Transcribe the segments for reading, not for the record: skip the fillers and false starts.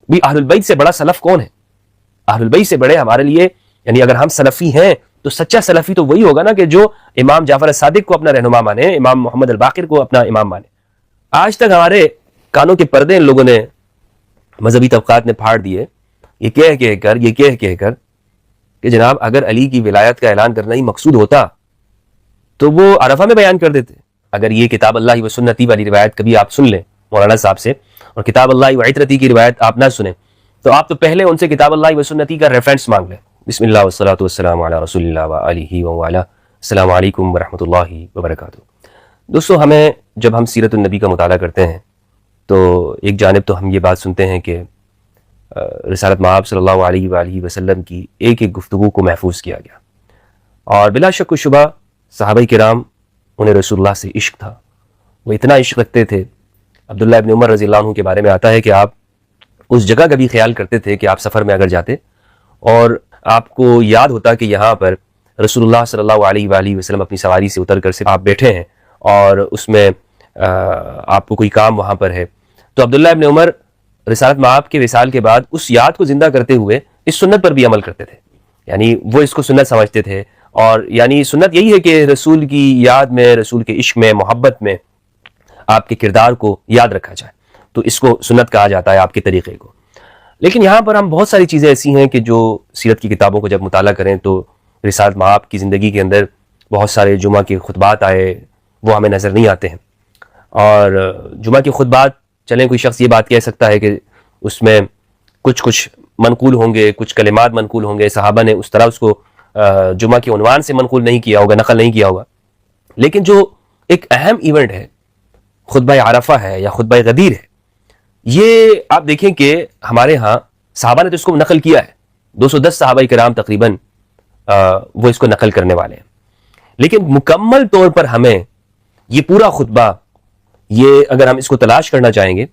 بھی اہل البیت سے بڑا سلف کون ہے؟ اہل البیت سے بڑے ہمارے لیے، یعنی اگر ہم سلفی ہیں تو سچا سلفی تو وہی ہوگا نا کہ جو امام جعفر الصادق کو اپنا رہنما مانے، امام محمد الباقر کو اپنا امام مانے۔ آج تک ہمارے کانوں کے پردے ان لوگوں نے، مذہبی طبقات نے پھاڑ دیے، یہ کہہ کر کہ جناب اگر علی کی ولایت کا اعلان کرنا ہی مقصود ہوتا تو وہ عرفہ میں بیان کر دیتے۔ اگر یہ کتاب اللہ و سنتی والی روایت کبھی آپ سن لیں مولانا صاحب سے، اور کتاب اللہ و عترتی کی روایت آپ نہ سنیں، تو آپ تو پہلے ان سے کتاب اللہ و سنتی کا ریفرنس مانگ لیں۔ بسم اللہ والصلاۃ والسلام علی رسول اللہ وآلہ وآلہ۔ السلام علیکم ورحمۃ اللہ وبرکاتہ۔ دوستو، ہمیں جب ہم سیرت النبی کا مطالعہ کرتے ہیں تو ایک جانب تو ہم یہ بات سنتے ہیں کہ رسالت مآب صلی اللہ علیہ وآلہ وسلم کی ایک ایک گفتگو کو محفوظ کیا گیا، اور بلا شک و شبہ صحابہ کرام انہیں رسول اللہ سے عشق تھا، وہ اتنا عشق رکھتے تھے۔ عبداللہ ابن عمر رضی اللہ عنہ کے بارے میں آتا ہے کہ آپ اس جگہ کا بھی خیال کرتے تھے کہ آپ سفر میں اگر جاتے اور آپ کو یاد ہوتا کہ یہاں پر رسول اللہ صلی اللہ علیہ وآلہ وسلم اپنی سواری سے اتر کر سے آپ بیٹھے ہیں اور اس میں آپ کو کوئی کام وہاں پر ہے، تو عبداللہ ابن عمر رسالت مآب کے وصال کے بعد اس یاد کو زندہ کرتے ہوئے اس سنت پر بھی عمل کرتے تھے، یعنی وہ اس کو سنت سمجھتے تھے، اور یعنی سنت یہی ہے کہ رسول کی یاد میں، رسول کے عشق میں، محبت میں آپ کے کردار کو یاد رکھا جائے، تو اس کو سنت کہا جاتا ہے، آپ کے طریقے کو۔ لیکن یہاں پر ہم بہت ساری چیزیں ایسی ہیں کہ جو سیرت کی کتابوں کو جب مطالعہ کریں تو رسالت مآب کی زندگی کے اندر بہت سارے جمعہ کے خطبات آئے، وہ ہمیں نظر نہیں آتے ہیں، اور جمعہ کے خطبات چلیں کوئی شخص یہ بات کہہ سکتا ہے کہ اس میں کچھ منقول ہوں گے، کچھ کلمات منقول ہوں گے، صحابہ نے اس طرح اس کو جمعہ کے عنوان سے منقول نہیں کیا ہوگا، نقل نہیں کیا ہوگا، لیکن جو ایک اہم ایونٹ ہے، خطبہ عرفہ ہے یا خطبہ غدیر ہے، یہ آپ دیکھیں کہ ہمارے ہاں صحابہ نے تو اس کو نقل کیا ہے، 210 صحابہ کرام تقریباً وہ اس کو نقل کرنے والے ہیں، لیکن مکمل طور پر ہمیں یہ پورا خطبہ، یہ اگر ہم اس کو تلاش کرنا چاہیں گے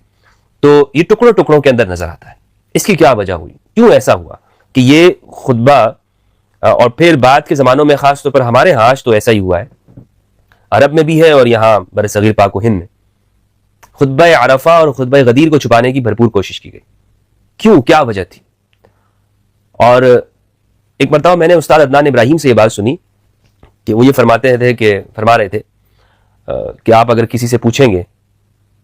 تو یہ ٹکڑوں ٹکڑوں کے اندر نظر آتا ہے۔ اس کی کیا وجہ ہوئی، کیوں ایسا ہوا کہ یہ خطبہ، اور پھر بعد کے زمانوں میں خاص طور پر ہمارے ہاں آج تو ایسا ہی ہوا ہے، عرب میں بھی ہے اور یہاں برصغیر پاک و ہند میں، خطبہ عرفہ اور خطبہ غدیر کو چھپانے کی بھرپور کوشش کی گئی۔ کیوں، کیا وجہ تھی؟ اور ایک مرتبہ میں نے استاد عدنان ابراہیم سے یہ بات سنی کہ وہ یہ فرما رہے تھے کہ آپ اگر کسی سے پوچھیں گے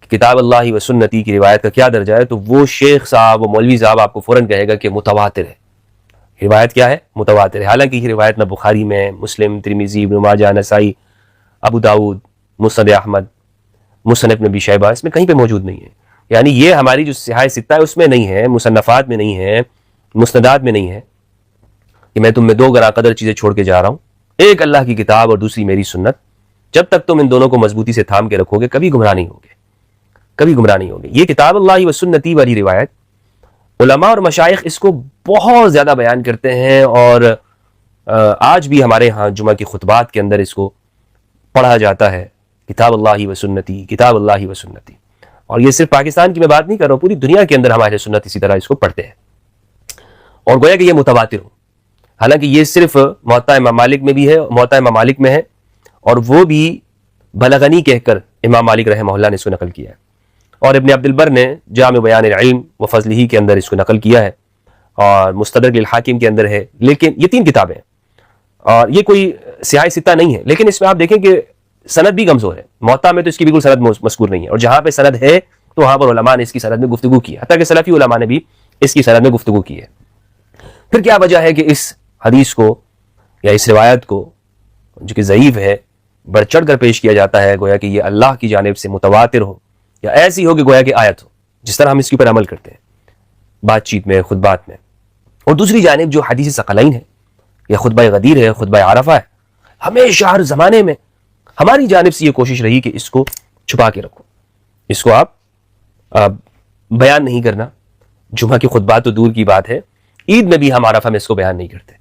کہ کتاب اللہ و سنتی کی روایت کا کیا درجہ ہے، تو وہ شیخ صاحب، وہ مولوی صاحب آپ کو فوراً کہے گا کہ متواتر ہے۔ روایت کیا ہے؟ متواتر ہے، حالانکہ یہ روایت نہ بخاری میں، مسلم، ترمذی، ابن ماجہ، نسائی، ابو داؤد، مسند احمد، مسند ابن ابی شیبہ، اس میں کہیں پہ موجود نہیں ہے، یعنی یہ ہماری جو صحاح ستہ ہے اس میں نہیں ہے، مصنفات میں نہیں ہے، مسندات میں نہیں ہے کہ میں تم میں دو گراں قدر چیزیں چھوڑ کے جا رہا ہوں، ایک اللہ کی کتاب اور دوسری میری سنت، جب تک تم ان دونوں کو مضبوطی سے تھام کے رکھو گے کبھی گمراہ نہیں ہوگے، کبھی گمراہ نہیں ہوگے۔ یہ کتاب اللہ و سنتی والی روایت علماء اور مشائخ اس کو بہت زیادہ بیان کرتے ہیں، اور آج بھی ہمارے ہاں جمعہ کی خطبات کے اندر اس کو پڑھا جاتا ہے، کتاب اللہ و سنتی، کتاب اللہ و سنتی۔ اور یہ صرف پاکستان کی میں بات نہیں کر رہا ہوں، پوری دنیا کے اندر ہمارے سنت اسی طرح اس کو پڑھتے ہیں، اور گویا کہ یہ متواتر ہو، حالانکہ یہ صرف موطا امام مالک میں بھی ہے، موطا امام مالک میں ہے، اور وہ بھی بلغنی کہہ کر امام مالک رحمہ اللہ نے اس کو نقل کیا ہے، اور ابن عبد البر نے جامع بیان العلم و فضلہ کے اندر اس کو نقل کیا ہے، اور مستدرک الحاکم کے اندر ہے۔ لیکن یہ تین کتابیں ہیں اور یہ کوئی سیاہ ستہ نہیں ہے، لیکن اس میں آپ دیکھیں کہ سند بھی کمزور ہے، موطا میں تو اس کی بالکل سند مذکور نہیں ہے، اور جہاں پہ سند ہے تو وہاں پر علماء نے اس کی سند میں گفتگو کی ہے، حتیٰ کہ سلفی علماء نے بھی اس کی سند میں گفتگو کی ہے۔ پھر کیا وجہ ہے کہ اس حدیث کو یا اس روایت کو جو کہ ضعیف ہے بڑھ چڑھ کر پیش کیا جاتا ہے، گویا کہ یہ اللہ کی جانب سے متواتر ہو یا ایسی ہو کہ گویا کہ آیت ہو، جس طرح ہم اس کے اوپر عمل کرتے ہیں بات چیت میں، خطبات میں۔ اور دوسری جانب جو حدیث ثقلین ہے یا خطبہ غدیر ہے، خطبہ عرفہ ہے، ہمیشہ ہر زمانے میں ہماری جانب سے یہ کوشش رہی کہ اس کو چھپا کے رکھو، اس کو آپ بیان نہیں کرنا۔ جمعہ کی خطبات تو دور کی بات ہے، عید میں بھی ہم عرفہ میں اس کو بیان نہیں کرتے۔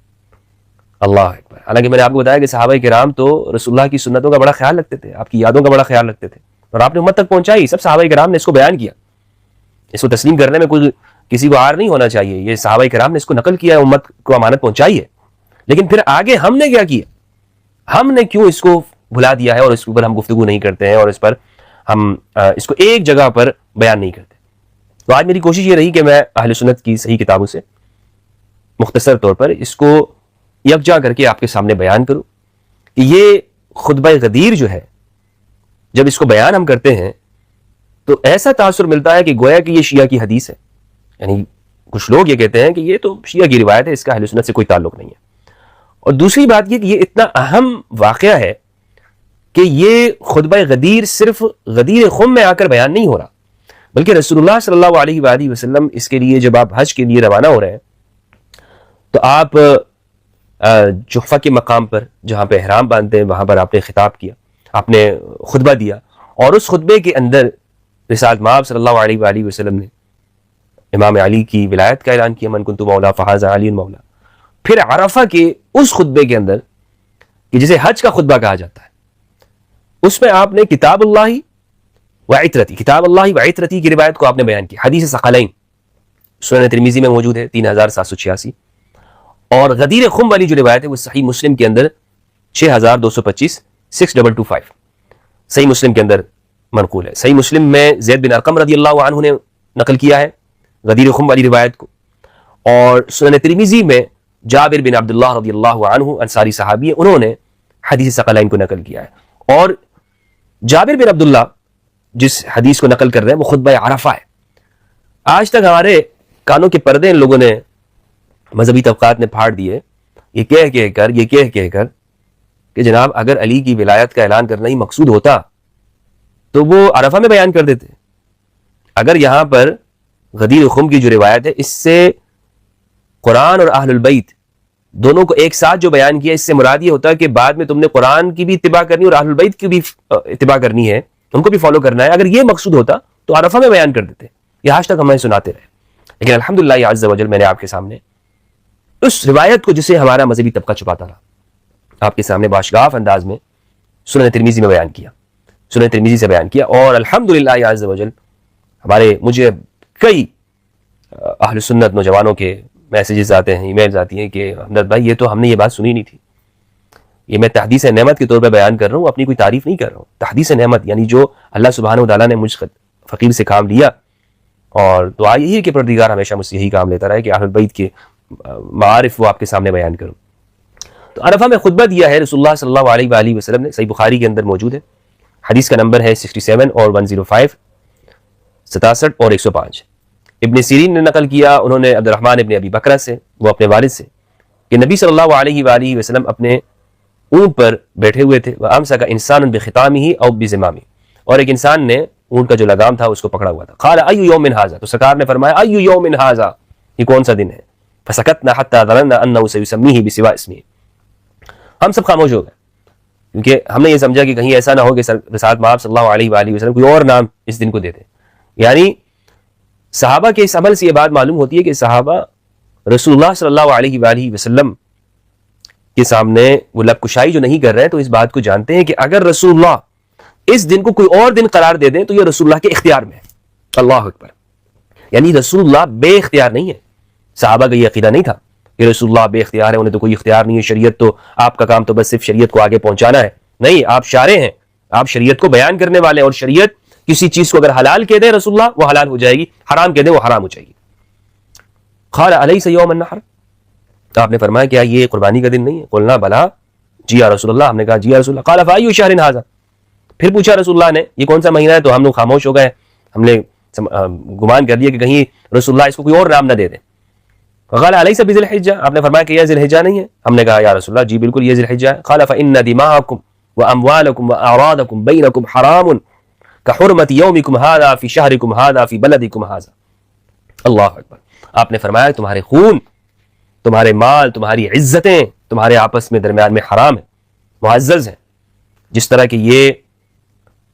اللہ اکبر۔ حالانکہ میں نے آپ کو بتایا کہ صحابہ کرام تو رسول اللہ کی سنتوں کا بڑا خیال رکھتے تھے، آپ کی یادوں کا بڑا خیال رکھتے تھے، اور آپ نے امت تک پہنچائی، سب صحابہ کرام نے اس کو بیان کیا، اس کو تسلیم کرنے میں کوئی کسی کو عار نہیں ہونا چاہیے، یہ صحابہ کرام نے اس کو نقل کیا ہے، امت کو امانت پہنچائی ہے۔ لیکن پھر آگے ہم نے کیا کیا، ہم نے کیوں اس کو بھلا دیا ہے اور اس کے اوپر ہم گفتگو نہیں کرتے ہیں، اور اس پر ہم اس کو ایک جگہ پر بیان نہیں کرتے۔ تو آج میری کوشش یہ رہی کہ میں اہل سنت کی صحیح کتابوں سے مختصر طور پر اس کو یکجا کر کے آپ کے سامنے بیان کروں کہ یہ خطبہ غدیر جو ہے، جب اس کو بیان ہم کرتے ہیں تو ایسا تاثر ملتا ہے کہ گویا کہ یہ شیعہ کی حدیث ہے. یعنی کچھ لوگ یہ کہتے ہیں کہ یہ تو شیعہ کی روایت ہے، اس کا اہل سنت سے کوئی تعلق نہیں ہے. اور دوسری بات یہ کہ یہ اتنا اہم واقعہ ہے کہ یہ خطبہ غدیر صرف غدیر خم میں آ کر بیان نہیں ہو رہا، بلکہ رسول اللہ صلی اللہ علیہ وآلہ وسلم اس کے لیے جب آپ حج کے لیے روانہ ہو رہے ہیں تو آپ جحفہ کے مقام پر جہاں پہ احرام باندھتے ہیں وہاں پر آپ نے خطاب کیا، آپ نے خطبہ دیا، اور اس خطبے کے اندر رسالت مآب صلی اللہ علیہ وآلہ وسلم نے امام علی کی ولایت کا اعلان کیا، من کنت مولا فہذا علی مولا. پھر عرفہ کے اس خطبے کے اندر کہ جسے حج کا خطبہ کہا جاتا ہے، اس میں آپ نے کتاب اللہ و عترتی کی روایت کو آپ نے بیان کی. حدیث ثقلین سنن ترمذی میں موجود ہے 3786، اور غدیر خم والی جو روایت ہے وہ صحیح مسلم کے اندر 6225 6225 صحیح مسلم کے اندر منقول ہے. صحیح مسلم میں زید بن ارقم رضی اللہ عنہ نے نقل کیا ہے غدیر خم والی روایت کو، اور سنن ترمذی میں جابر بن عبداللہ رضی اللہ عنہ انصاری صحابی ہیں، انہوں نے حدیث ثقلین کو نقل کیا ہے. اور جابر بن عبداللہ جس حدیث کو نقل کر رہے ہیں وہ خطبہ عرفہ ہے. آج تک ہمارے کانوں کے پردے ان لوگوں نے مذہبی طبقات نے پھاڑ دیے یہ کہہ کر کہ جناب اگر علی کی ولایت کا اعلان کرنا ہی مقصود ہوتا تو وہ عرفہ میں بیان کر دیتے. اگر یہاں پر غدیر خم کی جو روایت ہے اس سے قرآن اور اہل البیت دونوں کو ایک ساتھ جو بیان کیا، اس سے مراد یہ ہوتا ہے کہ بعد میں تم نے قرآن کی بھی اتباع کرنی اور اہل البیت کی بھی اتباع کرنی ہے، ان کو بھی فالو کرنا ہے. اگر یہ مقصود ہوتا تو عرفہ میں بیان کر دیتے. یہ آج تک ہمیں سناتے رہے، لیکن الحمدللہ عز و جل میں نے آپ کے سامنے اس روایت کو جسے ہمارا مذہبی طبقہ چھپاتا رہا آپ کے سامنے باشگاف انداز میں سنن ترمذی میں بیان کیا، سنن ترمذی سے بیان کیا. اور الحمدللہ عز و جل مجھے کئی اہل سنت نوجوانوں کے میسیجز آتے ہیں، ای میلز آتی ہیں کہ حمدرد بھائی یہ تو ہم نے یہ بات سنی نہیں تھی. یہ میں تحدیث نعمت کے طور پہ بیان کر رہا ہوں، اپنی کوئی تعریف نہیں کر رہا ہوں. تحدیث نعمت یعنی جو اللہ سبحانہ وتعالیٰ نے مجھ فقیر سے کام لیا، اور دعا یہی ہے کہ پروردگار ہمیشہ مجھ سے یہی کام لیتا رہے کہ اہل بیت کے معارف وہ آپ کے سامنے بیان کروں. تو عرفہ میں خطبہ دیا ہے رسول اللہ صلی اللہ علیہ وآلہ وسلم نے، صحیح بخاری کے اندر موجود ہے. حدیث کا نمبر ہے 67 اور 105 67 اور 105. ابن سیرین نے نقل کیا، انہوں نے عبد الرحمن ابن ابی بکرہ سے، وہ اپنے والد سے، کہ نبی صلی اللہ علیہ وآلہ وسلم اپنے اونٹ پر بیٹھے ہوئے تھے. وَأَمْسَكَ إِنسَانٌ بِخِطَامِهِ أَوْ بِزِمَامِهِ، اور ایک انسان نے اونٹ کا جو لگام تھا اس کو پکڑا ہوا تھا. قال أَيُّ يَوْمٍ هَذَا، تو سرکار نے فرمایا أَيُّ يَوْمٍ هَذَا، یہ کون سا دن ہے؟ فَسَكَتْنَا حَتَّى ظَنَنَّا أَنَّهُ سَيُسَمِّيهِ بِسِوَاءِ اسْمِهِ، ہم سب خاموش ہو گئے کیونکہ ہم نے یہ سمجھا کہ کہیں ایسا نہ ہو کہ رسالت مآب صلی اللہ علیہ وآلہ وسلم کوئی اور نام اس دن کو دے دے. یعنی صحابہ کے اس عمل سے یہ بات معلوم ہوتی ہے کہ صحابہ رسول اللہ صلی اللہ علیہ وآلہ وسلم کے سامنے وہ لب کشائی جو نہیں کر رہے ہیں تو اس بات کو جانتے ہیں کہ اگر رسول اللہ اس دن کو کوئی اور دن قرار دے دیں تو یہ رسول اللہ کے اختیار میں ہے. اللہ اکبر. یعنی رسول اللہ بے اختیار نہیں ہے. صحابہ کا یہ عقیدہ نہیں تھا کہ رسول اللہ بے اختیار ہے، انہیں تو کوئی اختیار نہیں ہے، شریعت تو آپ کا کام تو بس صرف شریعت کو آگے پہنچانا ہے. نہیں، آپ شارع ہیں، آپ شریعت کو بیان کرنے والے ہیں، اور شریعت کسی چیز کو اگر حلال کہہ دیں رسول اللہ وہ حلال ہو جائے گی، حرام کہہ دیں وہ حرام ہو جائے گی. قال الیس یوم النحر، تو آپ نے فرمایا کیا یہ قربانی کا دن نہیں ہے؟ قلنا بلا، جی یا رسول اللہ، ہم نے کہا جی یا رسول اللہ. قال فای شہر ھذا، پھر پوچھا رسول اللہ نے یہ کون سا مہینہ ہے؟ تو ہم لوگ خاموش ہو گئے، ہم نے گمان کر لیا کہ کہیں رسول اللہ اس کو کوئی اور نام نہ دے دیں. قال الیس بذی الحجہ، آپ نے فرمایا کہ یہ ذی الحجہ نہیں ہے؟ ہم نے کہا یا رسول اللہ جی بالکل یہ ذی الحجہ ہے. قال فان دماءکم واموالکم واعراضکم بینکم حرام کحرمت یومکم ھذا فی شہرکم ھذا فی بلدکم ھذا. اللہ اکبر. آپ نے فرمایا تمہارے خون، تمہارے مال، تمہاری عزتیں تمہارے آپس میں درمیان میں حرام ہیں، معزز ہیں، جس طرح کہ یہ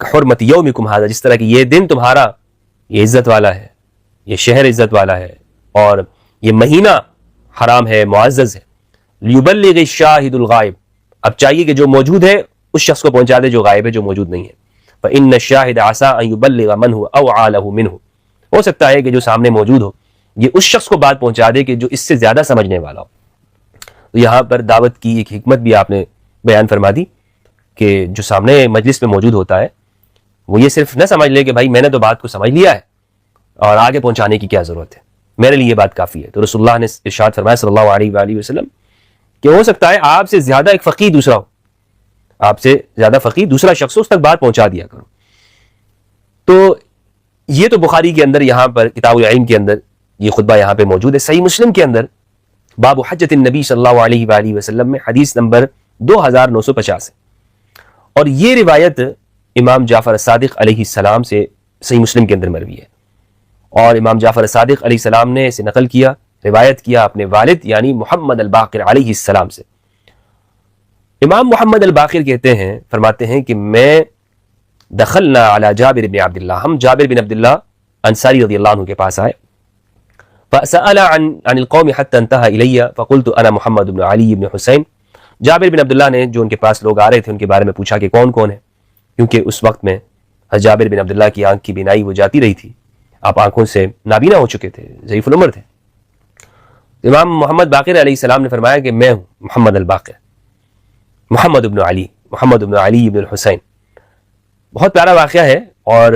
حرمت یومکم ھذا، جس طرح کہ یہ دن تمہارا یہ عزت والا ہے، یہ شہر عزت والا ہے، اور یہ مہینہ حرام ہے، معزز ہے. لیبلغ الشاہد الغائب، اب چاہیے کہ جو موجود ہے اس شخص کو پہنچا دے جو غائب ہے، جو موجود نہیں ہے. فإن الشاہد عسى ان يبلغ من هو اوعى له منه، ہو سکتا ہے کہ جو سامنے موجود ہو یہ اس شخص کو بات پہنچا دے کہ جو اس سے زیادہ سمجھنے والا ہو. تو یہاں پر دعوت کی ایک حکمت بھی آپ نے بیان فرما دی کہ جو سامنے مجلس میں موجود ہوتا ہے وہ یہ صرف نہ سمجھ لے کہ بھائی میں نے تو بات کو سمجھ لیا ہے اور آگے پہنچانے کی کیا ضرورت ہے، میرے لیے یہ بات کافی ہے۔ تو رسول اللہ نے ارشاد فرمایا صلی اللہ علیہ وآلہ وسلم کہ ہو سکتا ہے آپ سے زیادہ ایک فقیہ دوسرا ہو، آپ سے زیادہ فقیہ دوسرا شخص ہو، اس تک بات پہنچا دیا کرو۔ تو یہ تو بخاری کے اندر یہاں پر کتاب العلم کے اندر یہ خطبہ یہاں پہ موجود ہے۔ صحیح مسلم کے اندر باب حجۃ النبی صلی اللہ علیہ وآلہ وسلم میں حدیث نمبر 2950 ہے، اور یہ روایت امام جعفر الصادق علیہ السلام سے صحیح مسلم کے اندر مروی ہے، اور امام جعفر الصادق علیہ السلام نے اسے نقل کیا، روایت کیا اپنے والد یعنی محمد الباقر علیہ السلام سے۔ امام محمد الباقر کہتے ہیں، فرماتے ہیں کہ میں دخلنا علی جابر بن عبداللہ، ہم جابر بن عبداللہ انصاری رضی اللہ عنہ کے پاس آئے، فسأل عن القوم حتى انتهى إلي فقلت انا محمد بن علی بن حسین۔ جابر بن عبداللہ نے جو ان کے پاس لوگ آ رہے تھے ان کے بارے میں پوچھا کہ کون کون ہے، کیونکہ اس وقت میں جابر بن عبداللہ کی آنکھ کی بینائی وہ جاتی رہی تھی، آپ آنکھوں سے نابینا ہو چکے تھے، ضعیف العمر تھے۔ امام محمد باقر علیہ السلام نے فرمایا کہ میں ہوں محمد الباقر، محمد بن علی، محمد بن علی بن حسین۔ بہت پیارا واقعہ ہے اور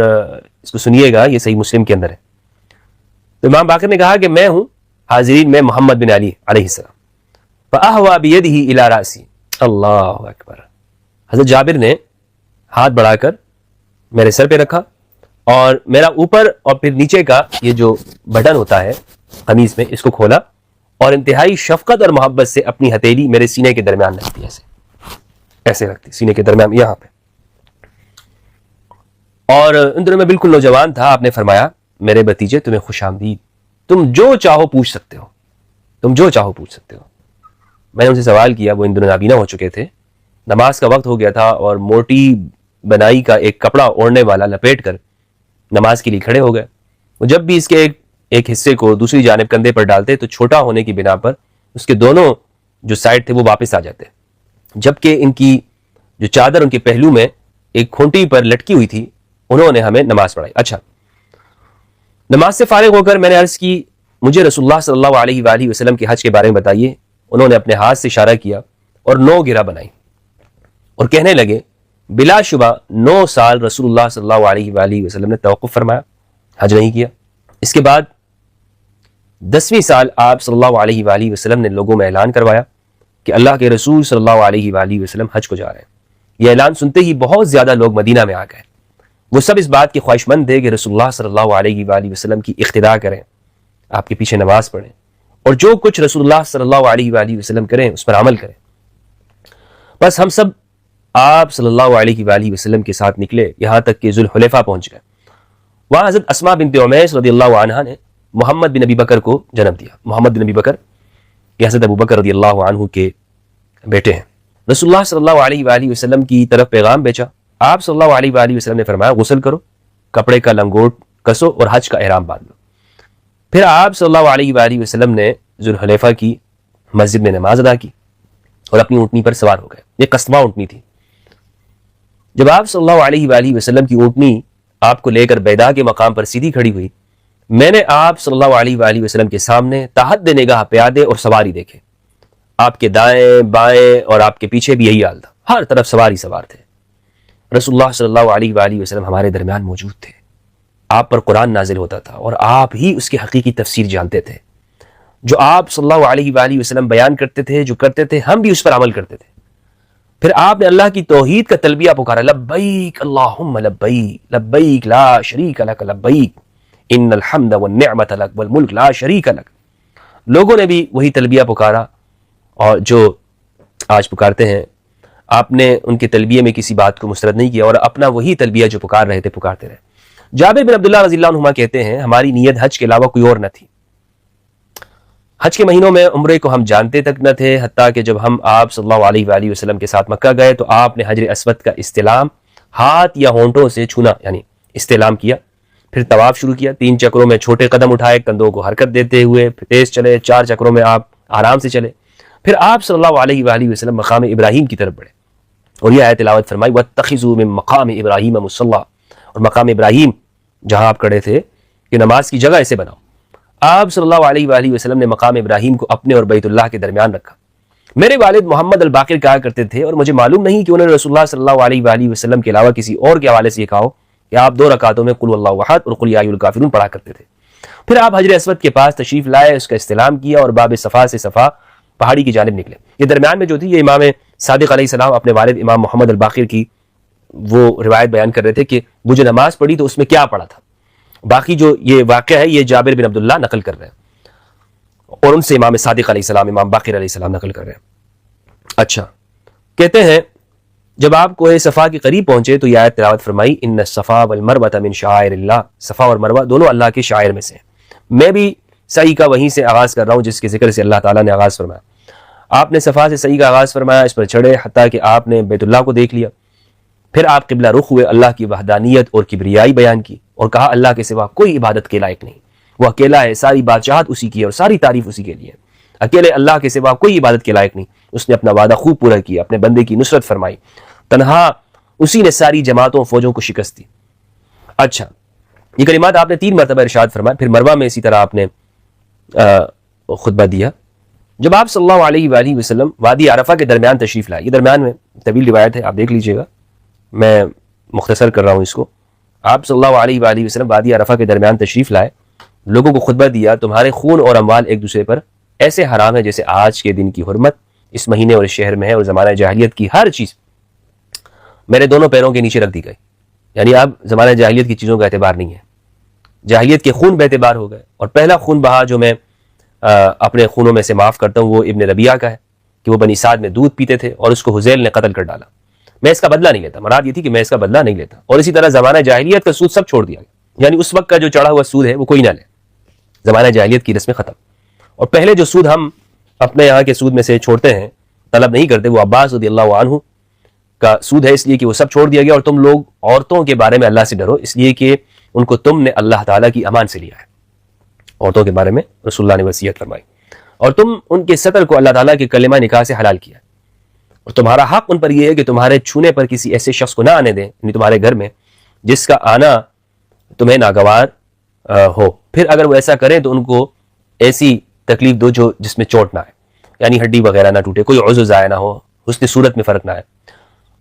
اس کو سنیے گا، یہ صحیح مسلم کے اندر ہے۔ تو امام باقر نے کہا کہ میں ہوں حاضرین میں محمد بن علی علیہ السلام، فأهوى بيده الى رأسی، اللہ اکبر، حضرت جابر نے ہاتھ بڑھا کر میرے سر پہ رکھا اور میرا اوپر اور پھر نیچے کا یہ جو بٹن ہوتا ہے قمیض میں اس کو کھولا اور انتہائی شفقت اور محبت سے اپنی ہتھیلی میرے سینے کے درمیان رکھتی، ایسے رکھتی سینے کے درمیان یہاں پہ، اور ان دنوں میں بالکل نوجوان تھا۔ آپ نے فرمایا میرے بھتیجے تمہیں خوش آمدید، تم جو چاہو پوچھ سکتے ہو، تم جو چاہو پوچھ سکتے ہو۔ میں نے ان سے سوال کیا، وہ ان دنوں نابینا ہو چکے تھے، نماز کا وقت ہو گیا تھا اور موٹی بنائی کا ایک کپڑا اوڑھنے والا لپیٹ کر نماز کے لیے کھڑے ہو گئے۔ وہ جب بھی اس کے ایک حصے کو دوسری جانب کندھے پر ڈالتے تو چھوٹا ہونے کی بنا پر اس کے دونوں جو سائڈ تھے وہ واپس آ جاتے، جبکہ ان کی جو چادر ان کے پہلو میں ایک کھونٹی پر لٹکی ہوئی تھی، انہوں نے ہمیں نماز پڑھائی۔ اچھا، نماز سے فارغ ہو کر میں نے عرض کی مجھے رسول اللہ صلی اللہ علیہ وآلہ وسلم کے حج کے بارے میں بتائیے۔ انہوں نے اپنے ہاتھ سے اشارہ کیا اور 9 گرہ بنائی اور کہنے لگے بلا شبہ 9 سال رسول اللہ صلی اللہ علیہ وآلہ وسلم نے توقف فرمایا، حج نہیں کیا۔ اس کے بعد 10ویں سال آپ صلی اللہ علیہ وآلہ وسلم نے لوگوں میں اعلان کروایا کہ اللہ کے رسول صلی اللہ علیہ وآلہ وسلم حج کو جا رہے ہیں۔ یہ اعلان سنتے ہی بہت زیادہ لوگ مدینہ میں آ گئے، وہ سب اس بات کے خواہش مند تھے کہ رسول اللہ صلی اللہ علیہ وآلہ وسلم کی اقتداء کریں، آپ کے پیچھے نماز پڑھیں اور جو کچھ رسول اللہ صلی اللہ علیہ وآلہ وسلم کریں اس پر عمل کریں۔ بس ہم سب آپ صلی اللہ علیہ وآلہ وسلم کے ساتھ نکلے، یہاں تک کہ ذوالحلیفہ پہنچ گئے۔ وہاں حضرت اسماء بنت عمیس رضی اللہ عنہا نے محمد بن ابی بکر کو جنم دیا۔ محمد بن ابی بکر یہ حضرت ابو بکر رضی اللہ عنہ کے بیٹے ہیں۔ رسول اللہ صلی اللہ علیہ وآلہ وسلم کی طرف پیغام بھیجا، آپ صلی اللہ علیہ وآلہ وسلم نے فرمایا غسل کرو، کپڑے کا لنگوٹ کسو اور حج کا احرام باندھ لو۔ پھر آپ صلی اللہ علیہ وآلہ وسلم نے ذوالحلیفہ کی مسجد میں نماز ادا کی اور اپنی اونٹنی پر سوار ہو گئے۔ یہ قصبہ اونٹنی تھی۔ جب آپ صلی اللہ علیہ وآلہ وسلم کی اونٹنی آپ کو لے کر بیدا کے مقام پر سیدھی کھڑی ہوئی، میں نے آپ صلی اللہ علیہ وآلہ وسلم کے سامنے تحد نگاہ پیادے اور سواری دیکھے۔ آپ کے دائیں بائیں اور آپ کے پیچھے بھی یہی حال تھا، ہر طرف سواری سوار تھے۔ رسول اللہ صلی اللہ علیہ وآلہ وسلم ہمارے درمیان موجود تھے، آپ پر قرآن نازل ہوتا تھا اور آپ ہی اس کی حقیقی تفسیر جانتے تھے۔ جو آپ صلی اللہ علیہ وآلہ وسلم بیان کرتے تھے، جو کرتے تھے، ہم بھی اس پر عمل کرتے تھے۔ پھر آپ نے اللہ کی توحید کا تلبیہ پکارا، لبیک اللہم لبیک، لبیک لا شریک لک لبیک، ان الحمد والنعمت لک والملک لا شریک لک۔ لوگوں نے بھی وہی تلبیہ پکارا اور جو آج پکارتے ہیں۔ آپ نے ان کے تلبیہ میں کسی بات کو مسترد نہیں کیا اور اپنا وہی تلبیہ جو پکار رہے تھے پکارتے رہے۔ جابر بن عبداللہ رضی اللہ عنہما کہتے ہیں ہماری نیت حج کے علاوہ کوئی اور نہ تھی۔ حج کے مہینوں میں عمرے کو ہم جانتے تک نہ تھے، حتیٰ کہ جب ہم آپ صلی اللہ علیہ وآلہ وسلم کے ساتھ مکہ گئے تو آپ نے حجر اسود کا استلام ہاتھ یا ہونٹوں سے چھونا یعنی استلام کیا، پھر طواف شروع کیا۔ 3 چکروں میں چھوٹے قدم اٹھائے، کندھوں کو حرکت دیتے ہوئے، پھر تیز چلے۔ 4 چکروں میں آپ آرام سے چلے۔ پھر آپ صلی اللہ علیہ وآلہ وسلم مقام ابراہیم کی طرف بڑھے اور یہ آیت تلاوت فرمائی وَاتَّخِذُوا مِن مَقَامِ إِبْرَاهِيمَ مُصَلًّى، اور مقام ابراہیم جہاں آپ کھڑے تھے کہ نماز کی جگہ ایسے بناؤ۔ آپ صلی اللہ علیہ وآلہ وسلم نے مقام ابراہیم کو اپنے اور بیت اللہ کے درمیان رکھا۔ میرے والد محمد الباقر کہا کرتے تھے اور مجھے معلوم نہیں کہ انہوں نے رسول اللہ صلی اللہ علیہ وآلہ وسلم کے علاوہ کسی اور کے حوالے سے یہ کہا ہو کہ آپ 2 رکعتوں میں قل اللہ احد اور قل یا ایھا الکافرون پڑھا کرتے تھے. پھر آپ حجر اسود کے پاس تشریف لائے, اس کا استلام کیا اور باب صفا سے صفا پہاڑی کی جانب نکلے. یہ درمیان میں جو تھی, یہ امام صادق علیہ السلام اپنے والد امام محمد الباقر کی وہ روایت بیان کر رہے تھے کہ وہ جو نماز پڑھی تو اس میں کیا پڑھا تھا. باقی جو یہ واقعہ ہے یہ جابر بن عبداللہ نقل کر رہے ہیں اور ان سے امام صادق علیہ السلام, امام باقر علیہ السلام نقل کر رہے ہیں. اچھا, کہتے ہیں جب آپ کوہ صفا کے قریب پہنچے تو یہ آیت تلاوت فرمائی, ان الصفا والمروہ من شعائر اللہ, صفا اور مروہ دونوں اللہ کے شعائر میں سے ہیں. میں بھی سعی کا وہیں سے آغاز کر رہا ہوں جس کے ذکر سے اللہ تعالیٰ نے آغاز فرمایا. آپ نے صفا سے سعی کا آغاز فرمایا, اس پر چڑھے حتیٰ کہ آپ نے بیت اللہ کو دیکھ لیا. پھر آپ قبلہ رخ ہوئے, اللہ کی وحدانیت اور کبریائی بیان کی اور کہا اللہ کے سوا کوئی عبادت کے لائق نہیں, وہ اکیلا ہے, ساری بادشاہت اسی کی ہے اور ساری تعریف اسی کے لیے. اکیلے اللہ کے سوا کوئی عبادت کے لائق نہیں, اس نے اپنا وعدہ خوب پورا کیا, اپنے بندے کی نصرت فرمائی, تنہا اسی نے ساری جماعتوں فوجوں کو شکست دی. اچھا, یہ کلمات آپ نے 3 مرتبہ ارشاد فرمایا. پھر مروہ میں اسی طرح آپ نے خطبہ دیا. جب آپ صلی اللہ علیہ وآلہ وسلم وادی عرفہ کے درمیان تشریف لائے, یہ درمیان میں طویل روایت ہے, آپ دیکھ لیجئے گا, میں مختصر کر رہا ہوں اس کو. آپ صلی اللہ علیہ وآلہ وسلم وادی عرفہ کے درمیان تشریف لائے, لوگوں کو خطبہ دیا, تمہارے خون اور اموال ایک دوسرے پر ایسے حرام ہے جیسے آج کے دن کی حرمت اس مہینے اور اس شہر میں ہے, اور زمانہ جاہلیت کی ہر چیز میرے دونوں پیروں کے نیچے رکھ دی گئی. یعنی اب زمانہ جاہلیت کی چیزوں کا اعتبار نہیں ہے, جاہلیت کے خون بے اعتبار ہو گئے. اور پہلا خون بہا جو میں اپنے خونوں میں سے معاف کرتا ہوں وہ ابن ربیعہ کا ہے کہ وہ بنی سعد میں دودھ پیتے تھے اور اس کو حذیل نے قتل کر ڈالا. میں اس کا بدلہ نہیں لیتا, مراد یہ تھی کہ میں اس کا بدلہ نہیں لیتا. اور اسی طرح زمانہ جاہلیت کا سود سب چھوڑ دیا گیا, یعنی اس وقت کا جو چڑھا ہوا سود ہے وہ کوئی نہ لے, زمانہ جاہلیت کی رسمیں ختم. اور پہلے جو سود ہم اپنے یہاں کے سود میں سے چھوڑتے ہیں, طلب نہیں کرتے, وہ عباس رضی اللہ عنہ کا سود ہے, اس لیے کہ وہ سب چھوڑ دیا گیا. اور تم لوگ عورتوں کے بارے میں اللہ سے ڈرو, اس لیے کہ ان کو تم نے اللہ تعالیٰ کی امان سے لیا ہے. عورتوں کے بارے میں رسول اللہ نے وصیت فرمائی, اور تم ان کے سطر کو اللہ تعالیٰ کے کلمہ نکاح سے حلال کیا, اور تمہارا حق ان پر یہ ہے کہ تمہارے چھونے پر کسی ایسے شخص کو نہ آنے دیں, یعنی تمہارے گھر میں, جس کا آنا تمہیں ناگوار ہو. پھر اگر وہ ایسا کریں تو ان کو ایسی تکلیف دو جو جس میں چوٹ نہ آئے, یعنی ہڈی وغیرہ نہ ٹوٹے, کوئی عضو ضائع نہ ہو, حسن صورت میں فرق نہ آئے.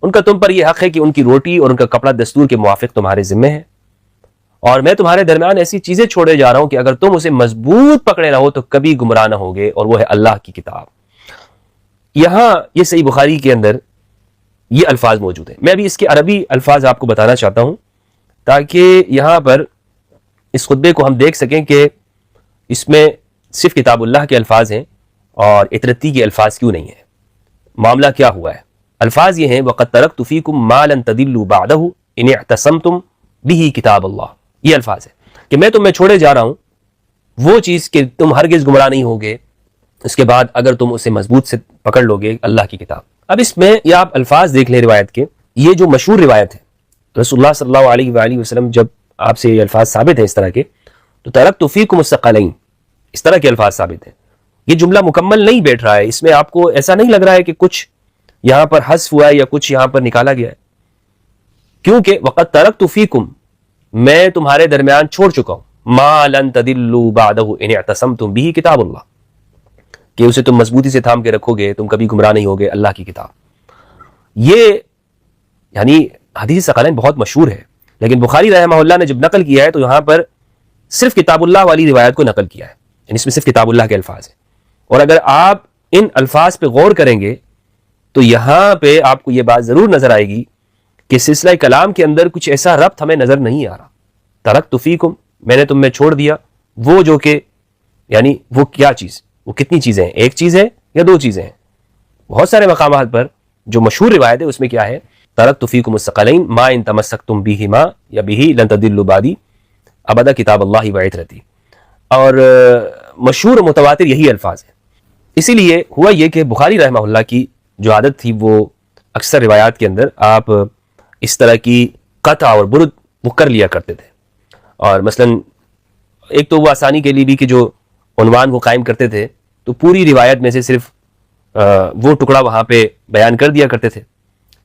ان کا تم پر یہ حق ہے کہ ان کی روٹی اور ان کا کپڑا دستور کے موافق تمہارے ذمہ ہے, اور میں تمہارے درمیان ایسی چیزیں چھوڑے جا رہا ہوں کہ اگر تم اسے مضبوط پکڑے رہو تو کبھی گمراہ نہ ہوگے, اور وہ ہے اللہ کی کتاب. یہاں یہ صحیح بخاری کے اندر یہ الفاظ موجود ہیں. میں ابھی اس کے عربی الفاظ آپ کو بتانا چاہتا ہوں تاکہ یہاں پر اس خطبے کو ہم دیکھ سکیں کہ اس میں صرف کتاب اللہ کے الفاظ ہیں اور اطرتی کے الفاظ کیوں نہیں ہیں, معاملہ کیا ہوا ہے. الفاظ یہ ہیں, وَقَدْ تَرَكْتُ فِيكُمْ مَا لَن تَضِلُّوا بَعْدَهُ إِنِ اعْتَصَمْتُمْ بِهِ کتاب اللہ. یہ الفاظ ہے کہ میں تمہیں چھوڑے جا رہا ہوں وہ چیز کہ تم ہرگز گمراہ نہیں ہوگے اس کے بعد اگر تم اسے مضبوط سے پکڑ لوگے, اللہ کی کتاب. اب اس میں یہ آپ الفاظ دیکھ لیں روایت کے, یہ جو مشہور روایت ہے, رسول اللہ صلی اللہ علیہ وآلہ وسلم جب آپ سے یہ الفاظ ثابت ہیں اس طرح کے, تو ترکت فیکم الثقلین, اس طرح کے الفاظ ثابت ہیں. یہ جملہ مکمل نہیں بیٹھ رہا ہے, اس میں آپ کو ایسا نہیں لگ رہا ہے کہ کچھ یہاں پر حذف ہوا ہے یا کچھ یہاں پر نکالا گیا ہے, کیونکہ وقد ترکت فیکم, میں تمہارے درمیان چھوڑ چکا ہوں, ما لن تضلوا بعدہ ان اعتصمتم بہ کتاب اللہ, کہ اسے تم مضبوطی سے تھام کے رکھو گے, تم کبھی گمراہ نہیں ہوگے, اللہ کی کتاب. یہ یعنی حدیث ثقلین بہت مشہور ہے, لیکن بخاری رحمہ اللہ نے جب نقل کیا ہے تو یہاں پر صرف کتاب اللہ والی روایت کو نقل کیا ہے, یعنی اس میں صرف کتاب اللہ کے الفاظ ہیں. اور اگر آپ ان الفاظ پہ غور کریں گے تو یہاں پہ آپ کو یہ بات ضرور نظر آئے گی کہ سلسلہ کلام کے اندر کچھ ایسا ربط ہمیں نظر نہیں آ رہا. ترکت فیکم, میں نے تم میں چھوڑ دیا, وہ جو کہ یعنی وہ کیا چیز, وہ کتنی چیزیں ہیں, ایک چیز ہے یا دو چیزیں ہیں. بہت سارے مقامات پر جو مشہور روایت ہے اس میں کیا ہے, ترکت فیکم الثقلین ما ان تمسکتم بہما یا بہ لن تضلوا بعدی ابدا کتاب اللہ وعترتی. اور مشہور متواتر یہی الفاظ ہیں. اسی لیے ہوا یہ کہ بخاری رحمہ اللہ کی جو عادت تھی وہ اکثر روایات کے اندر آپ اس طرح کی قطع اور برد وہ کر لیا کرتے تھے. اور مثلا ایک تو وہ آسانی کے لیے بھی کہ جو عنوان وہ قائم کرتے تھے تو پوری روایت میں سے صرف وہ ٹکڑا وہاں پہ بیان کر دیا کرتے تھے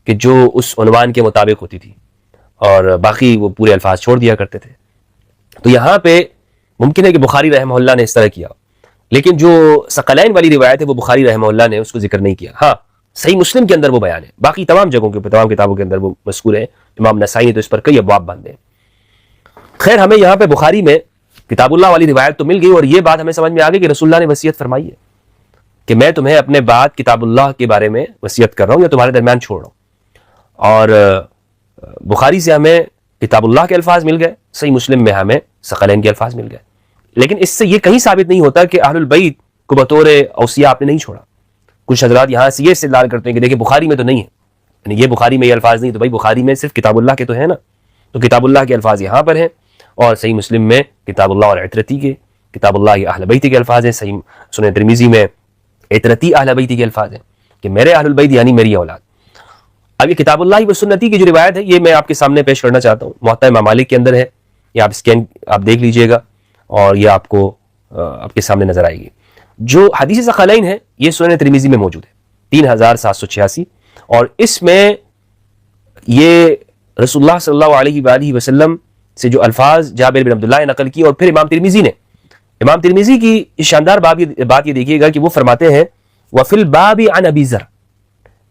کہ جو اس عنوان کے مطابق ہوتی تھی, اور باقی وہ پورے الفاظ چھوڑ دیا کرتے تھے. تو یہاں پہ ممکن ہے کہ بخاری رحمہ اللہ نے اس طرح کیا, لیکن جو ثقلین والی روایت ہے وہ بخاری رحمہ اللہ نے اس کو ذکر نہیں کیا. ہاں صحیح مسلم کے اندر وہ بیان ہے, باقی تمام جگہوں کے تمام کتابوں کے اندر وہ مذکور ہے. امام نسائی نے تو اس پر کئی ابواب باندھے ہیں. خیر ہمیں یہاں پہ بخاری میں کتاب اللہ والی روایت تو مل گئی، اور یہ بات ہمیں سمجھ میں آ گئی کہ رسول اللہ نے وصیت فرمائی ہے کہ میں تمہیں اپنے بعد کتاب اللہ کے بارے میں وصیت کر رہا ہوں یا تمہارے درمیان چھوڑ رہا ہوں. اور بخاری سے ہمیں کتاب اللہ کے الفاظ مل گئے، صحیح مسلم میں ہمیں ثقلین کے الفاظ مل گئے، لیکن اس سے یہ کہیں ثابت نہیں ہوتا کہ اہل البیت کو بطور اوصیہ آپ نے نہیں چھوڑا. کچھ حضرات یہاں سے یہ استدلال کرتے ہیں کہ دیکھیں بخاری میں تو نہیں ہے، یعنی یہ بخاری میں یہ الفاظ نہیں، تو بھائی بخاری میں صرف کتاب اللہ کے تو ہے نا، تو کتاب اللہ کے الفاظ یہاں پر ہیں، اور صحیح مسلم میں کتاب اللہ اور عترتی کے، کتاب اللہ اہل بیت کے الفاظ ہیں، صحیح سنن ترمذی میں عترتی اہل بیت کے الفاظ ہیں کہ میرے اہل البیت یعنی میری اولاد. اب یہ کتاب اللہ و سنتی کی جو روایت ہے یہ میں آپ کے سامنے پیش کرنا چاہتا ہوں، موطا امام مالک کے اندر ہے، یہ آپ دیکھ لیجئے گا اور یہ آپ کو آپ کے سامنے نظر آئے گی. جو حدیث ثقلین ہے یہ سنن ترمذی میں موجود ہے 3786، اور اس میں یہ رسول اللہ صلی اللہ علیہ وآلہ وسلم سے جو الفاظ جابر بن عبداللہ نقل کی، اور پھر امام ترمذی کی شاندار بات یہ دیکھیے گا کہ وہ فرماتے ہیں وفی الباب عن ابی ذر،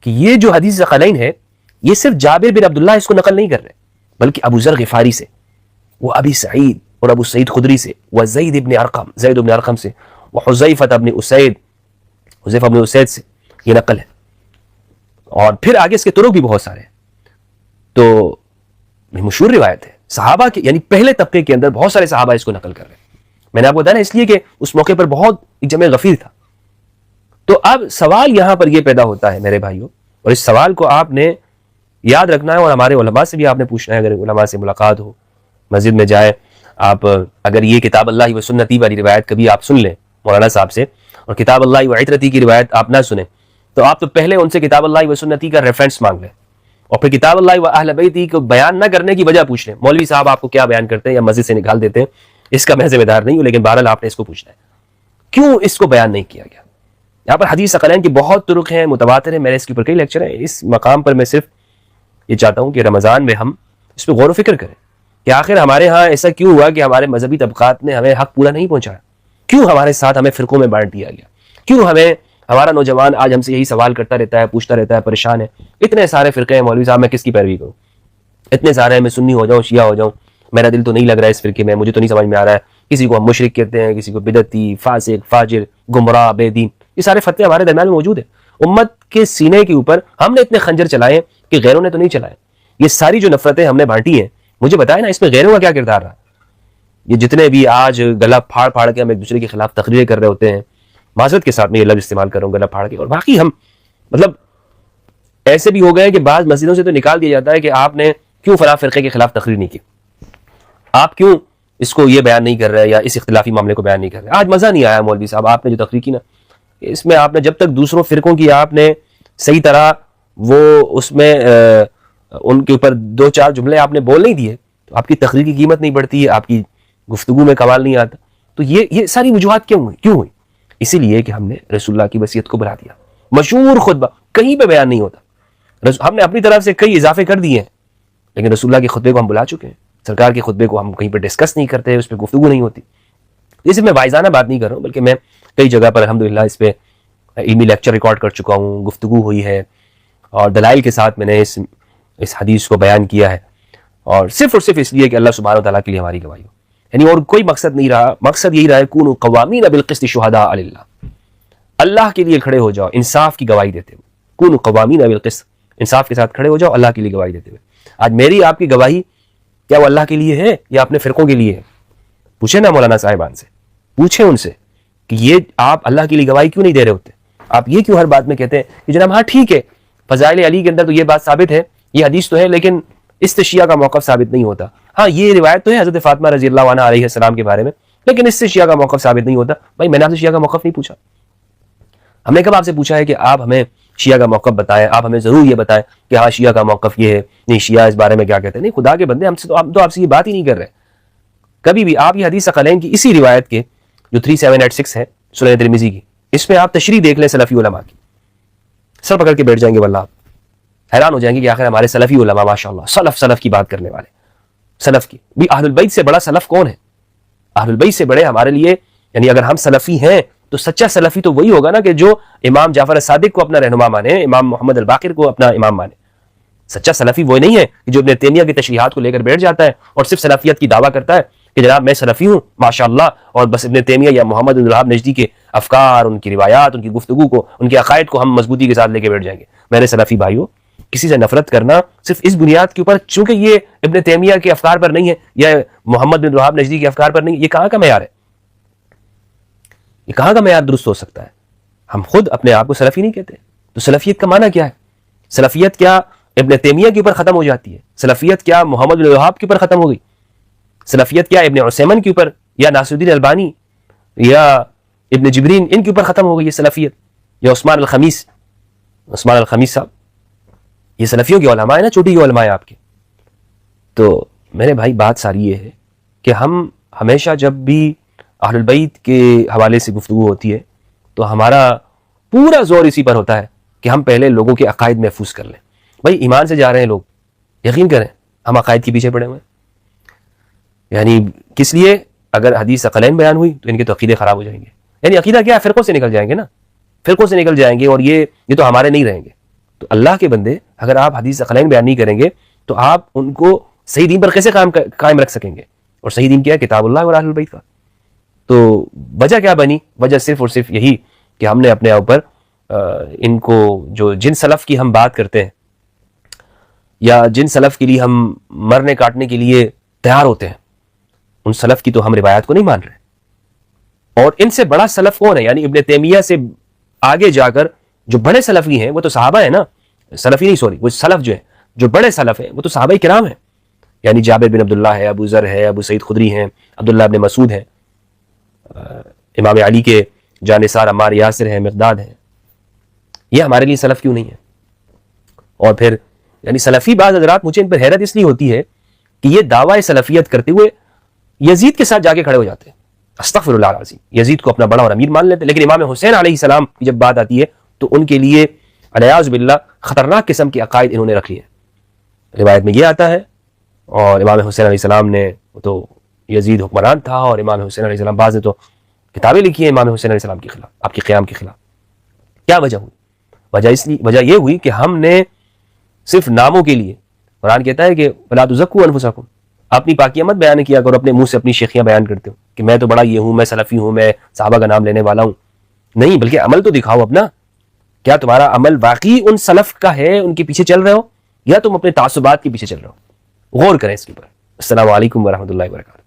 کہ یہ جو حدیث ثقلین ہے یہ صرف جابر بن عبداللہ اس کو نقل نہیں کر رہے، بلکہ ابو ذر غفاری سے، وہ ابی سعید اور ابو سعید خدری سے، وزید بن ارقم سے، وحذیفہ بن اسید سے یہ نقل ہے. اور پھر آگے اس کے طرق بھی بہت سارے ہیں. تو مشہور روایت ہے صحابہ کے، یعنی پہلے طبقے کے اندر بہت سارے صحابہ اس کو نقل کر رہے ہیں. میں نے آپ کو بتایا نا اس لیے کہ اس موقع پر بہت ایک جمع غفیر تھا. تو اب سوال یہاں پر یہ پیدا ہوتا ہے میرے بھائیوں، اور اس سوال کو آپ نے یاد رکھنا ہے، اور ہمارے علماء سے بھی آپ نے پوچھنا ہے. اگر علماء سے ملاقات ہو، مسجد میں جائے آپ، اگر یہ کتاب اللہ و سنتی والی روایت کبھی آپ سن لیں مولانا صاحب سے، اور کتاب اللہ و عترتی کی روایت آپ نہ سنیں، تو آپ تو پہلے ان سے کتاب اللہ و سنتی کا ریفرنس مانگ لیں، اور پھر کتاب اللہ و اہل بیتی کو بیان نہ کرنے کی وجہ پوچھ لیں مولوی صاحب آپ کو کیا بیان کرتے ہیں یا مسجد سے نکال دیتے ہیں. اس کا میں ذمہ دار نہیں ہوں، لیکن بہرحال آپ نے اس کو پوچھنا ہے کیوں اس کو بیان نہیں کیا گیا. یہاں پر حدیث ثقلین کی بہت طرق ہیں، متواتر ہیں، میرے اس کے اوپر کئی لیکچر ہیں. اس مقام پر میں صرف یہ چاہتا ہوں کہ رمضان میں ہم اس پہ غور و فکر کریں کہ آخر ہمارے ہاں ایسا کیوں ہوا کہ ہمارے مذہبی طبقات نے ہمیں حق پورا نہیں پہنچایا، کیوں ہمارے ساتھ ہمیں فرقوں میں بانٹ دیا گیا، کیوں ہمارا نوجوان آج ہم سے یہی سوال کرتا رہتا ہے، پوچھتا رہتا ہے، پریشان ہے. اتنے سارے فرقے ہیں مولوی صاحب، میں کس کی پیروی کروں؟ اتنے سارے ہیں، میں سنی ہو جاؤں، شیعہ ہو جاؤں، میرا دل تو نہیں لگ رہا ہے اس فرقے میں، مجھے تو نہیں سمجھ میں آ رہا ہے. کسی کو ہم مشرک کہتے ہیں، کسی کو بدعتی، فاسق، فاجر، گمراہ، بے دین، یہ سارے فتوے ہمارے درمیان میں موجود ہیں. امت کے سینے کے اوپر ہم نے اتنے خنجر چلائے کہ غیروں نے تو نہیں چلائے. یہ ساری جو نفرتیں ہم نے بانٹی ہیں، مجھے بتائیں نا اس میں غیروں کا کیا کردار رہا؟ یہ جتنے بھی آج گلا پھاڑ پھاڑ کے ہم ایک دوسرے کے خلاف تقریریں کر رہے ہوتے ہیں، معذرت کے ساتھ میں یہ لفظ استعمال کر رہا ہوں، گلا پھاڑ کے، اور باقی ہم مطلب ایسے بھی ہو گئے کہ بعض مسجدوں سے تو نکال دیا جاتا ہے کہ آپ نے کیوں فلاں فرقے کے خلاف تقریر نہیں کی، آپ کیوں اس کو یہ بیان نہیں کر رہے یا اس اختلافی معاملے کو بیان نہیں کر رہے. آج مزہ نہیں آیا مولوی صاحب آپ نے جو تقریر کی نا، اس میں آپ نے جب تک دوسروں فرقوں کی آپ نے صحیح طرح وہ اس میں ان کے اوپر دو چار جملے آپ نے بول نہیں دیے تو آپ کی تقریر کی قیمت نہیں بڑھتی ہے، آپ کی گفتگو میں کمال نہیں آتا. تو یہ ساری وجوہات کیوں ہوئی؟ اسی لیے کہ ہم نے رسول اللہ کی وصیت کو بھلا دیا. مشہور خطبہ کہیں پہ بیان نہیں ہوتا، ہم نے اپنی طرف سے کئی اضافے کر دیے ہیں، لیکن رسول اللہ کے خطبے کو ہم بلا چکے ہیں. سرکار کے خطبے کو ہم کہیں پہ ڈسکس نہیں کرتے، اس پہ گفتگو نہیں ہوتی. یہ صرف میں واعظانہ بات نہیں کر رہا ہوں، بلکہ میں کئی جگہ پر الحمدللہ اس پہ علمی لیکچر ریکارڈ کر چکا ہوں، گفتگو ہوئی ہے، اور دلائل کے ساتھ میں نے اس حدیث کو بیان کیا ہے، اور صرف اس لیے کہ اللہ سبحانہ و تعالیٰ کے لیے ہماری گواہی ہو، یعنی اور کوئی مقصد نہیں رہا. مقصد یہی رہا ہے کونوا قوامین بالقسط شہداء للہ، اللہ کے لیے کھڑے ہو جاؤ انصاف کی گواہی دیتے ہوئے. کونوا قوامین بالقسط، انصاف کے ساتھ کھڑے ہو جاؤ اللہ کے لیے گواہی دیتے ہوئے. آج میری آپ کی گواہی کیا وہ اللہ کے لیے ہے یا اپنے فرقوں کے لیے ہے؟ پوچھیں نا مولانا صاحبان سے، پوچھیں ان سے کہ یہ آپ اللہ کے لیے گواہی کیوں نہیں دے رہے ہوتے؟ آپ یہ کیوں ہر بات میں کہتے ہیں کہ جناب ہاں ٹھیک ہے فضائل علی کے اندر تو یہ بات ثابت ہے، یہ حدیث تو ہے، لیکن اس سے شیعہ کا موقف ثابت نہیں ہوتا. ہاں یہ روایت تو ہے حضرت فاطمہ رضی اللہ عنہا علیہ السلام کے بارے میں، لیکن اس سے شیعہ کا موقف ثابت نہیں ہوتا. بھائی میں نے آپ سے شیعہ کا موقف نہیں پوچھا. ہم نے کب آپ سے پوچھا ہے کہ آپ ہمیں شیعہ کا موقف بتائیں، آپ ہمیں ضرور یہ بتائیں کہ ہاں شیعہ کا موقف یہ ہے، نہیں شیعہ اس بارے میں کیا کہتے ہیں؟ نہیں خدا کے بندے، ہم تو آپ سے یہ بات ہی نہیں کر رہے. کبھی بھی آپ یہ حدیث ثقلین کی اسی روایت کے جو 3786 ہے سنن ترمذی کی، اس میں آپ تشریح دیکھ لیں سلفی علماء کی، سر پکڑ کے بیٹھ جائیں گے، واللہ آپ حیران ہو جائیں گے کہ آخر ہمارے سلفی علماء ماشاءاللہ سلف کی بات کرنے والے، سلف کی بھی. اہل البیت سے بڑا سلف کون ہے؟ اہل البیت سے بڑے ہمارے لیے، یعنی اگر ہم سلفی ہیں تو سچا سلفی تو وہی ہوگا نا کہ جو امام جعفر صادق کو اپنا رہنما مانے، امام محمد الباقر کو اپنا امام مانے. سچا سلفی وہ نہیں ہے کہ جو ابن تیمیہ کی تشریحات کو لے کر بیٹھ جاتا ہے اور صرف سلفیت کی دعویٰ کرتا ہے کہ جناب میں سلفی ہوں ماشاءاللہ، اور بس ابن تیمیہ یا محمد بن الوہاب نجدی کے افکار، ان کی روایات، ان کی گفتگو کو، ان کے عقائد کو ہم مضبوطی کے ساتھ لے کے بیٹھ جائیں گے۔ میرے سلفی بھائیوں، کسی سے نفرت کرنا صرف اس بنیاد کے اوپر چونکہ یہ ابن تیمیہ کے افکار پر نہیں ہے یا محمد بن الوہاب نجدی کے افکار پر نہیں، یہ کہاں کا معیار ہے؟ یہ کہاں کا معیار درست ہو سکتا ہے؟ ہم خود اپنے آپ کو سلفی نہیں کہتے، تو سلفیت کا معنی کیا ہے؟ سلفیت کیا ابن تیمیہ کے اوپر ختم ہو جاتی ہے؟ سلفیت کیا محمد بن الوہاب کے اوپر ختم ہو گئی؟ سلفیت کیا ابن عثیمین کے اوپر یا ناصر الدین البانی یا ابن جبرین ان کے اوپر ختم ہو گئی یہ سلفیت؟ یا عثمان الخمیس صاحب، یہ سلفیوں کے علماء ہیں نا، چوٹی کے علماء ہیں آپ کے۔ تو میرے بھائی بات ساری یہ ہے کہ ہم ہمیشہ جب بھی اہل البیت کے حوالے سے گفتگو ہوتی ہے تو ہمارا پورا زور اسی پر ہوتا ہے کہ ہم پہلے لوگوں کے عقائد محفوظ کر لیں۔ بھائی ایمان سے جا رہے ہیں لوگ، یقین کریں ہم عقائد کے پیچھے پڑے ہوئے ہیں۔ یعنی کس لیے؟ اگر حدیث ثقلین بیان ہوئی تو ان کے تو عقیدے خراب ہو جائیں گے۔ یعنی عقیدہ کیا ہے؟ فرقوں سے نکل جائیں گے نا، فرقوں سے نکل جائیں گے، اور یہ تو ہمارے نہیں رہیں گے۔ تو اللہ کے بندے، اگر آپ حدیث ثقلین بیان نہیں کریں گے تو آپ ان کو صحیح دین پر کیسے قائم رکھ سکیں گے؟ اور صحیح دین کیا ہے؟ کتاب اللہ اور اہل البیت کا۔ تو وجہ کیا بنی؟ وجہ صرف اور صرف یہی کہ ہم نے اپنے اوپر ان کو جو جن سلف کی ہم بات کرتے ہیں یا جن سلف کے لیے ہم مرنے کاٹنے کے لیے تیار ہوتے ہیں، ان سلف کی تو ہم روایات کو نہیں مان رہے۔ اور ان سے بڑا سلف کون ہے؟ یعنی ابن تیمیہ سے آگے جا کر جو بڑے سلفی ہیں وہ تو صحابہ ہیں نا، سلفی نہیں سوری، وہ سلف جو ہیں، جو بڑے سلف ہیں وہ تو صحابہ کرام ہیں۔ یعنی جابر بن عبداللہ ہے، ابو ذر ہے، ابو سعید خدری ہیں، عبداللہ بن مسعود ہیں، امام علی کے جانثار عمار یاسر ہیں، مقداد ہیں۔ یہ ہمارے لیے سلف کیوں نہیں ہے؟ اور پھر یعنی سلفی بعض حضرات، مجھے ان پر حیرت اس لیے ہوتی ہے کہ یہ دعویٰ سلفیت کرتے ہوئے یزید کے ساتھ جا کے کھڑے ہو جاتے ہیں۔ استغفر اللہ العظیم، یزید کو اپنا بڑا اور امیر مان لیتے، لیکن امام حسین علیہ السلام کی جب بات آتی ہے تو ان کے لیے علیاذ باللہ خطرناک قسم کے عقائد انہوں نے رکھ لیے ہیں۔ روایت میں یہ آتا ہے، اور امام حسین علیہ السلام نے تو یزید حکمران تھا، اور امام حسین علیہ السلام بعض نے تو کتابیں لکھی ہیں امام حسین علیہ السلام کے خلاف، آپ کے قیام کے خلاف۔ کیا وجہ ہوئی؟ وجہ یہ ہوئی کہ ہم نے صرف ناموں کے لیے، قرآن کہتا ہے کہ وَلَا تُزَكُّوا أَنفُسَكُمْ، اپنی پاکیہ مت بیان کیا کرو، اپنے منہ سے اپنی شیخیاں بیان کرتے ہو کہ میں تو بڑا یہ ہوں، میں سلفی ہوں، میں صحابہ کا نام لینے والا ہوں۔ نہیں، بلکہ عمل تو دکھاؤ اپنا۔ کیا تمہارا عمل واقعی ان سلف کا ہے، ان کے پیچھے چل رہے ہو، یا تم اپنے تعصبات کے پیچھے چل رہے ہو؟ غور کریں اس کے اوپر۔ السلام علیکم ورحمۃ اللہ وبرکاتہ۔